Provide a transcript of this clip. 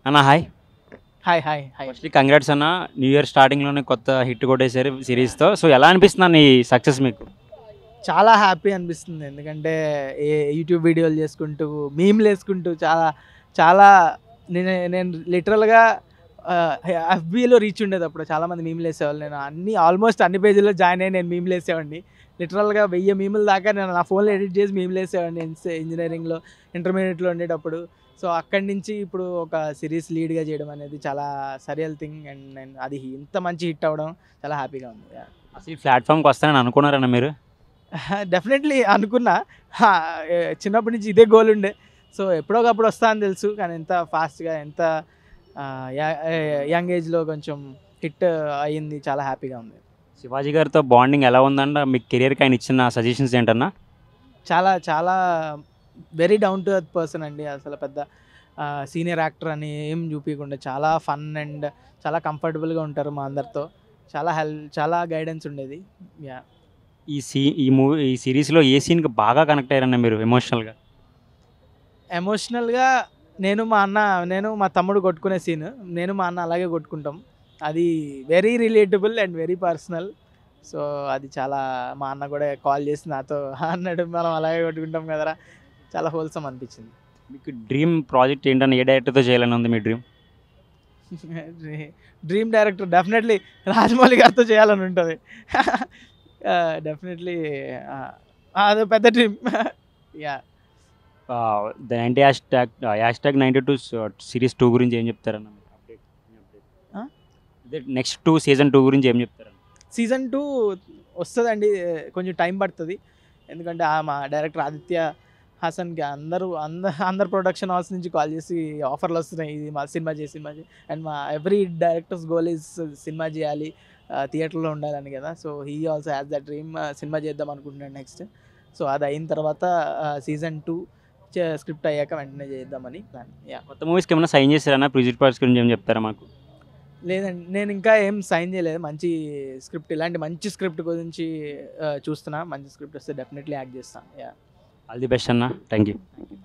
అన్న hi. Hi hi hi. Firstly congrats అన్న. New year స్టార్టింగ్లోనే కొత్త హిట్ కొట్టేశారు సిరీస్తో. సో ఎలా అనిపిస్తుంది అన్న ఈ సక్సెస్ మీకు? చాలా హ్యాపీ అనిపిస్తుంది ఎందుకంటే యూట్యూబ్ వీడియోలు చేసుకుంటూ మీమ్లు వేసుకుంటూ చాలా చాలా నేను లిటరల్గా ఎఫ్బీలో రీచ్ ఉండేది అప్పుడు చాలామంది మీమ్లు వేసేవాళ్ళు. నేను ఆల్మోస్ట్ అన్ని పేజీల్లో జాయిన్ అయ్యి నేను మీమ్లు వేసేవాడిని. లిటరల్గా 1000 మీముల దాకా నేను నా ఫోన్లో ఎడిట్ చేసి మీమ్లు వేసేవాడిని ఇంజనీరింగ్లో ఇంటర్మీడియట్లో ఉండేటప్పుడు. సో అక్కడి నుంచి ఇప్పుడు ఒక సిరీస్ లీడ్గా చేయడం అనేది చాలా సరియల్ థింగ్ అండ్ నేను అది ఇంత మంచి హిట్ అవ్వడం చాలా హ్యాపీగా ఉంది. అసలు ఈ ప్లాట్ఫామ్కి వస్తానని అనుకున్నారన్న మీరు? డెఫినెట్లీ అనుకున్నా. హా, చిన్నప్పటి నుంచి ఇదే గోల్ ఉండే. సో ఎప్పుడోకప్పుడు వస్తా అని తెలుసు, కానీ ఎంత ఫాస్ట్గా ఎంత యంగ్ ఏజ్లో కొంచెం హిట్ అయ్యింది, చాలా హ్యాపీగా ఉంది. శివాజీ గారితో బాండింగ్ ఎలా ఉందంట? మీ కెరియర్కి ఆయన ఇచ్చిన సజెషన్స్ ఏంటన్నా? చాలా చాలా very down to earth person అండి. అసలు పెద్ద సీనియర్ యాక్టర్ అని ఏం చూపించకుండా చాలా ఫన్ అండ్ చాలా కంఫర్టబుల్గా ఉంటారు మా అందరితో. చాలా గైడెన్స్ ఉండేది. యా. ఈ సిరీస్లో ఏ సీన్కి బాగా కనెక్ట్ అయ్యారన్న మీరు ఎమోషనల్గా? ఎమోషనల్గా నేను మా తమ్ముడు కొట్టుకునే సీన్, నేను మా అన్న అలాగే కొట్టుకుంటాం. అది very relatable and very personal. So అది చాలా, మా అన్న కూడా కాల్ చేసి నాతో అన్నాడు, మనం అలాగే కొట్టుకుంటాం కదరా. చాలా హోల్సమ్ అనిపించింది. మీకు డ్రీమ్ ప్రాజెక్ట్ ఏంటన్నా? ఏ డైరెక్టర్తో చేయాలని ఉంది మీ dream? Dream director definitely Rajamouli గారితో చేయాలని ఉంటుంది. డెఫినెట్లీ అదో పెద్ద dream. Yeah. The 90 hashtag 92 series 2 గురించి ఏం చెప్తారన్న? అదే నెక్స్ట్ సీజన్ 2 గురించి ఏం చెప్తారన్న? సీజన్ 2 వస్తుందండి, కొంచెం టైం పడుతుంది. ఎందుకంటే మా డైరెక్టర్ ఆదిత్య హాసన్కి అందరు ప్రొడక్షన్ హౌస్ నుంచి కాల్ చేసి ఆఫర్లు వస్తున్నాయి, ఇది మా సినిమా చేయి. అండ్ మా every directors goal is cinema చేయాలి, థియేటర్లో ఉండాలని కదా. So he also has the dream, cinema చేద్దాం అనుకుంటున్నాడు నెక్స్ట్. సో అది అయిన తర్వాత సీజన్ 2 స్క్రిప్ట్ అయ్యాక వెంటనే చేద్దామని ప్లాన్. యా. కొత్త మూవీస్కి ఏమైనా సైన్ చేశారన్నా? ప్రిజిట్ పార్ట్స్ గురించి ఏం చెప్తారా మాకు? లేదండి, నేను ఇంకా ఏం సైన్ చేయలేదు. ఇలాంటి మంచి స్క్రిప్ట్ గురించి చూస్తున్నా. మంచి స్క్రిప్ట్ వస్తే డెఫినెట్లీ యాక్ట్ చేస్తాను. యా. ఆల్ ది బెస్ట్ అన్న. Thank you. Thank you.